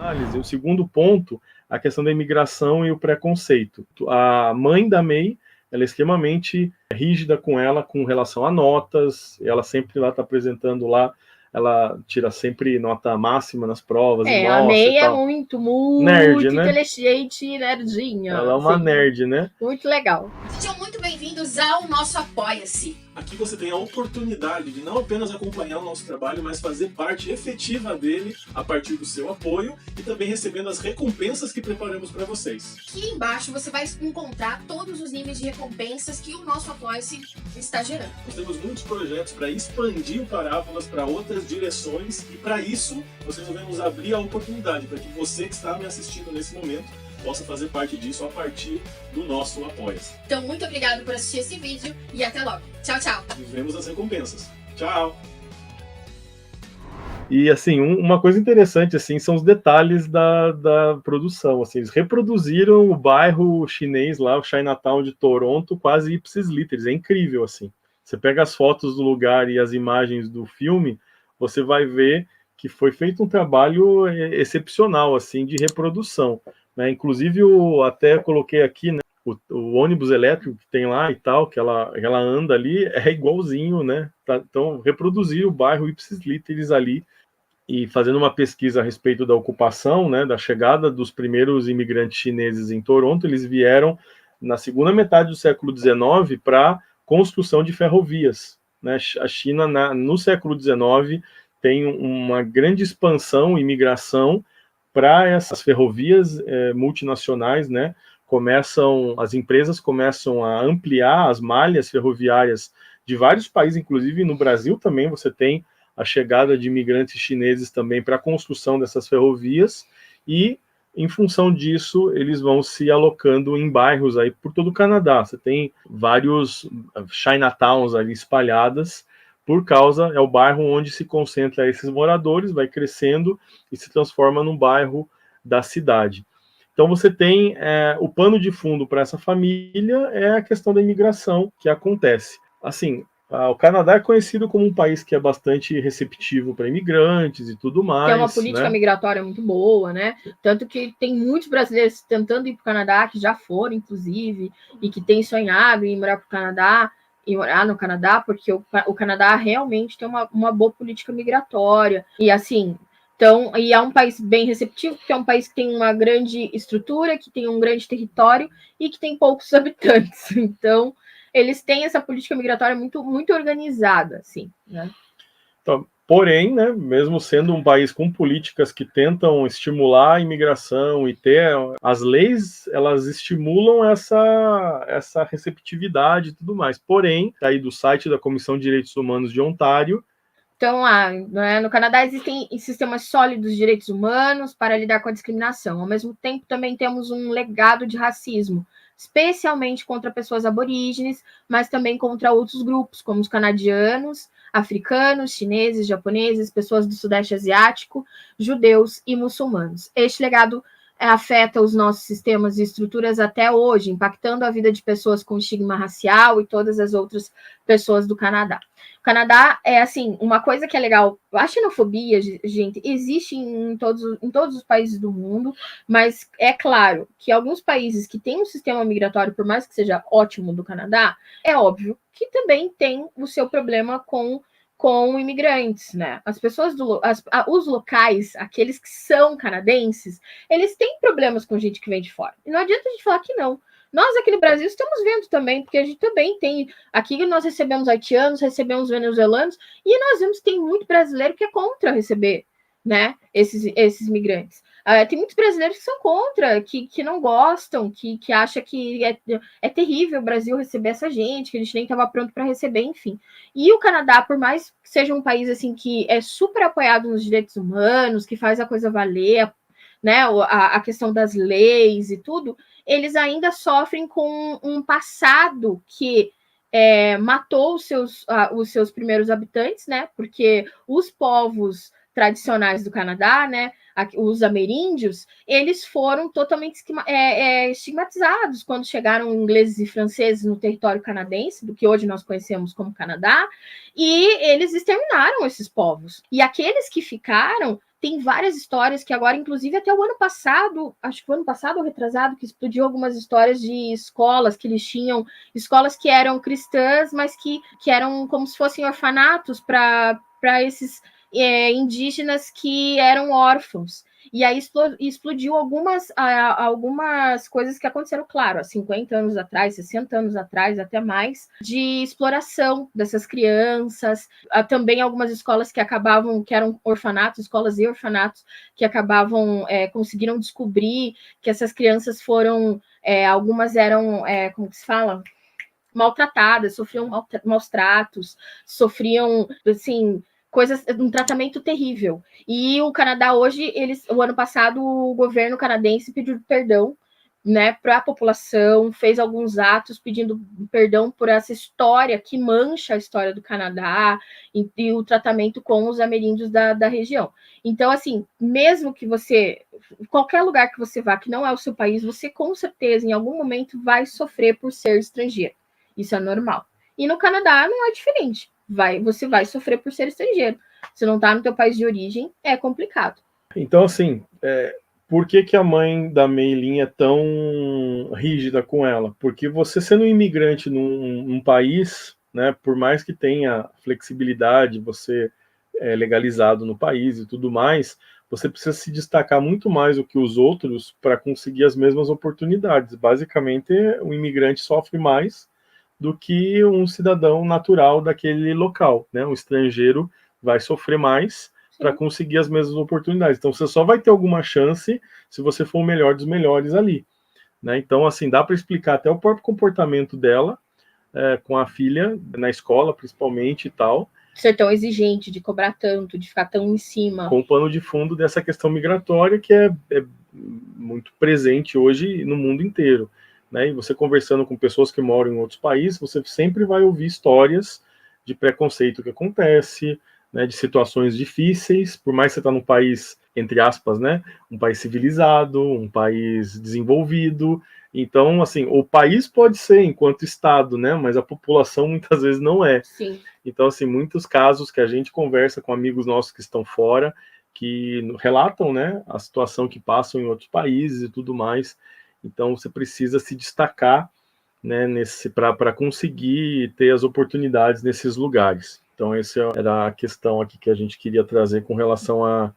análise. O segundo ponto, a questão da imigração e o preconceito. A mãe da May, ela é extremamente rígida com ela, com relação a notas, ela sempre lá está apresentando lá, ela tira sempre nota máxima nas provas. E a May é muito nerd, né? Inteligente, nerdinha. Ela é uma nerd, né? Muito legal. Sejam muito bem-vindos ao nosso Apoia-se. Aqui você tem a oportunidade de não apenas acompanhar o nosso trabalho, mas fazer parte efetiva dele a partir do seu apoio e também recebendo as recompensas que preparamos para vocês. Aqui embaixo você vai encontrar todos os níveis de recompensas que o nosso Apoia-se está gerando. Nós temos muitos projetos para expandir o Parábolas para outras direções e para isso nós resolvemos abrir a oportunidade para que você que está me assistindo nesse momento possa fazer parte disso a partir do nosso Apoia-se. Então, muito obrigado por assistir esse vídeo e até logo. Tchau, tchau. Nos vemos as recompensas. Tchau! E, assim, uma coisa interessante, assim, são os detalhes da produção. Assim, eles reproduziram o bairro chinês lá, o Chinatown de Toronto, quase ipsis literis. É incrível, assim. Você pega as fotos do lugar e as imagens do filme, você vai ver que foi feito um trabalho excepcional, assim, de reprodução. Né? Inclusive, até coloquei aqui, né, o ônibus elétrico que tem lá e tal, que ela anda ali, é igualzinho, né? Então, reproduzir o bairro ipsis literis ali, e fazendo uma pesquisa a respeito da ocupação, né, da chegada dos primeiros imigrantes chineses em Toronto, eles vieram na segunda metade do século XIX para construção de ferrovias. Né? A China, no século XIX, tem uma grande expansão, imigração, para essas ferrovias multinacionais, né? As empresas começam a ampliar as malhas ferroviárias de vários países, inclusive no Brasil também você tem a chegada de imigrantes chineses também para a construção dessas ferrovias, e em função disso eles vão se alocando em bairros aí por todo o Canadá. Você tem vários Chinatowns ali espalhadas, é o bairro onde se concentra esses moradores, vai crescendo e se transforma num bairro da cidade. Então você tem o pano de fundo para essa família é a questão da imigração que acontece. Assim, o Canadá é conhecido como um país que é bastante receptivo para imigrantes e tudo mais. Tem uma política migratória muito boa, né? Tanto que tem muitos brasileiros tentando ir para o Canadá, que já foram, inclusive, e que têm sonhado em morar para o Canadá, e morar no Canadá, porque o Canadá realmente tem uma boa política migratória. E assim, então, e é um país bem receptivo, porque é um país que tem uma grande estrutura, que tem um grande território e que tem poucos habitantes. Então, eles têm essa política migratória muito, muito organizada, assim, né? Então, porém, né, mesmo sendo um país com políticas que tentam estimular a imigração e ter as leis, elas estimulam essa receptividade e tudo mais. Porém, aí do site da Comissão de Direitos Humanos de Ontário. Então, né, no Canadá existem sistemas sólidos de direitos humanos para lidar com a discriminação. Ao mesmo tempo, também temos um legado de racismo, especialmente contra pessoas aborígenes, mas também contra outros grupos, como os canadianos, africanos, chineses, japoneses, pessoas do Sudeste Asiático, judeus e muçulmanos. Este legado afeta os nossos sistemas e estruturas até hoje, impactando a vida de pessoas com estigma racial e todas as outras pessoas do Canadá. O Canadá é, assim, uma coisa que é legal. A xenofobia, gente, existe em todos os países do mundo, mas é claro que alguns países que têm um sistema migratório, por mais que seja ótimo do Canadá, é óbvio que também tem o seu problema com imigrantes, né? As pessoas os locais, aqueles que são canadenses, eles têm problemas com gente que vem de fora. E não adianta a gente falar que não. Nós aqui no Brasil estamos vendo também, porque a gente também tem. Aqui nós recebemos haitianos, recebemos venezuelanos, e nós vemos que tem muito brasileiro que é contra receber, né, esses migrantes. Tem muitos brasileiros que são contra, que não gostam, que acham que é terrível o Brasil receber essa gente, que a gente nem estava pronto para receber, enfim. E o Canadá, por mais que seja um país assim que é super apoiado nos direitos humanos, que faz a coisa valer, né, a questão das leis e tudo, eles ainda sofrem com um passado que matou os seus primeiros habitantes, né? Porque os povos tradicionais do Canadá, né, os ameríndios, eles foram totalmente estigmatizados quando chegaram ingleses e franceses no território canadense, do que hoje nós conhecemos como Canadá, e eles exterminaram esses povos. E aqueles que ficaram, tem várias histórias que agora, inclusive até o ano passado, acho que o ano passado ou retrasado, que explodiu algumas histórias de escolas, que eles tinham escolas que eram cristãs, mas que eram como se fossem orfanatos para esses indígenas que eram órfãos. E aí explodiu algumas coisas que aconteceram, claro, há 50 anos atrás, 60 anos atrás, até mais, de exploração dessas crianças. Há também algumas escolas que eram orfanatos, escolas e orfanatos, que acabavam, conseguiram descobrir que essas crianças foram, algumas eram, como que se fala? Maltratadas, sofriam maus tratos, sofriam, assim, coisas, um tratamento terrível. E o Canadá hoje, o ano passado, o governo canadense pediu perdão, né, para a população, fez alguns atos pedindo perdão por essa história que mancha a história do Canadá e o tratamento com os ameríndios da região. Então, assim, mesmo que qualquer lugar que você vá que não é o seu país, você com certeza, em algum momento, vai sofrer por ser estrangeiro. Isso é normal. E no Canadá não é diferente. Você vai sofrer por ser estrangeiro. Se não está no teu país de origem, é complicado. Então, assim, por que a mãe da Meilin é tão rígida com ela? Porque você sendo um imigrante num país, né, por mais que tenha flexibilidade, você é legalizado no país e tudo mais, você precisa se destacar muito mais do que os outros para conseguir as mesmas oportunidades. Basicamente, o imigrante sofre mais do que um cidadão natural daquele local, né? Um estrangeiro vai sofrer mais para conseguir as mesmas oportunidades. Então, você só vai ter alguma chance se você for o melhor dos melhores ali, né? Então, assim, dá para explicar até o próprio comportamento dela com a filha, na escola, principalmente, e tal. Ser tão exigente, de cobrar tanto, de ficar tão em cima. Com o pano de fundo dessa questão migratória que é muito presente hoje no mundo inteiro. Né? E você conversando com pessoas que moram em outros países, você sempre vai ouvir histórias de preconceito que acontece, né, de situações difíceis, por mais que você está num país, entre aspas, né, um país civilizado, um país desenvolvido. Então, assim, o país pode ser enquanto Estado, né, mas a população muitas vezes não é. Sim. Então, assim, muitos casos que a gente conversa com amigos nossos que estão fora, que relatam, né, a situação que passam em outros países e tudo mais. Então, você precisa se destacar, né, para conseguir ter as oportunidades nesses lugares. Então, essa era a questão aqui que a gente queria trazer com relação à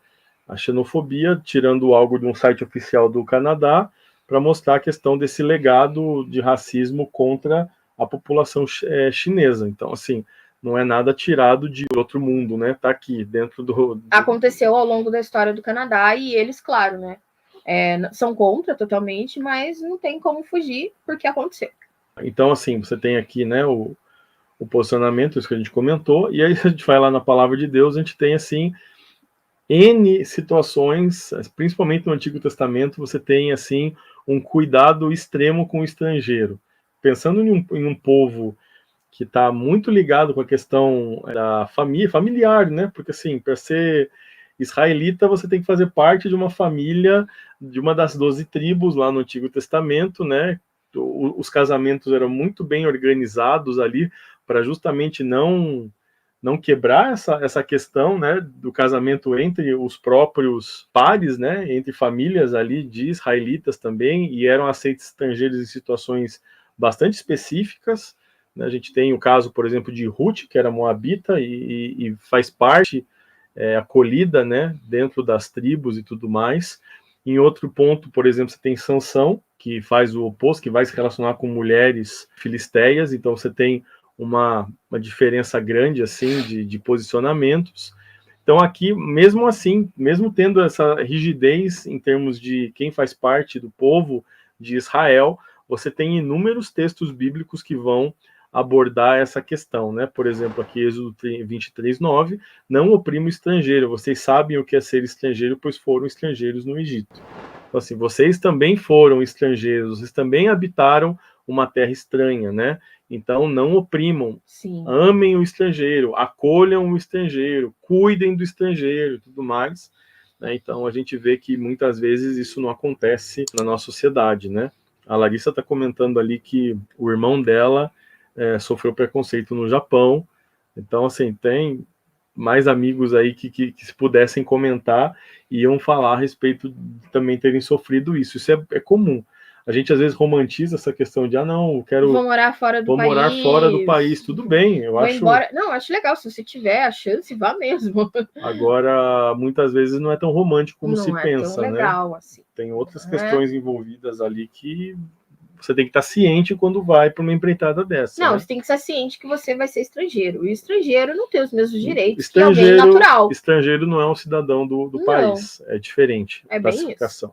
xenofobia, tirando algo de um site oficial do Canadá, para mostrar a questão desse legado de racismo contra a população chinesa. Então, assim, não é nada tirado de outro mundo, né? Tá aqui, dentro do... Aconteceu ao longo da história do Canadá e eles, claro, né? São contra totalmente, mas não tem como fugir porque aconteceu. Então, assim, você tem aqui, né, o posicionamento, isso que a gente comentou, e aí a gente vai lá na Palavra de Deus, a gente tem, assim, N situações, principalmente no Antigo Testamento, você tem, assim, um cuidado extremo com o estrangeiro. Pensando em um povo que está muito ligado com a questão da família, familiar, né? Porque, assim, para ser israelita, você tem que fazer parte de uma família, de uma das 12 tribos lá no Antigo Testamento, né? Os casamentos eram muito bem organizados ali, para justamente não quebrar essa questão, né, do casamento entre os próprios pares, né, entre famílias ali de israelitas também, e eram aceitos estrangeiros em situações bastante específicas. Né? A gente tem o caso, por exemplo, de Ruth, que era moabita e faz parte acolhida, né, dentro das tribos e tudo mais. Em outro ponto, por exemplo, você tem Sansão, que faz o oposto, que vai se relacionar com mulheres filisteias, então você tem uma diferença grande assim de posicionamentos. Então aqui, mesmo assim, mesmo tendo essa rigidez em termos de quem faz parte do povo de Israel, você tem inúmeros textos bíblicos que vão abordar essa questão, né? Por exemplo, aqui Êxodo 23:9, não oprima o estrangeiro, vocês sabem o que é ser estrangeiro, pois foram estrangeiros no Egito. Então, assim, vocês também foram estrangeiros, vocês também habitaram uma terra estranha, né? Então, não oprimam, Sim. amem o estrangeiro, acolham o estrangeiro, cuidem do estrangeiro e tudo mais. Né? Então, a gente vê que muitas vezes isso não acontece na nossa sociedade, né? A Larissa está comentando ali que o irmão dela sofreu preconceito no Japão. Então, assim, tem mais amigos aí que se pudessem comentar, iam falar a respeito de também terem sofrido isso. Isso é comum. A gente às vezes romantiza essa questão de não, eu quero Vou morar fora do país. morar fora do país. Tudo bem, eu acho. Embora. Não, acho legal. Se você tiver a chance, vá mesmo. Agora, muitas vezes não é tão romântico como se pensa, tão legal, né? Assim. Tem outras questões envolvidas ali que você tem que estar ciente quando vai para uma empreitada dessa. Não, né? você tem que estar ciente que você vai ser estrangeiro. E o estrangeiro não tem os mesmos direitos que alguém natural. Estrangeiro não é um cidadão do país. É diferente. É bem isso.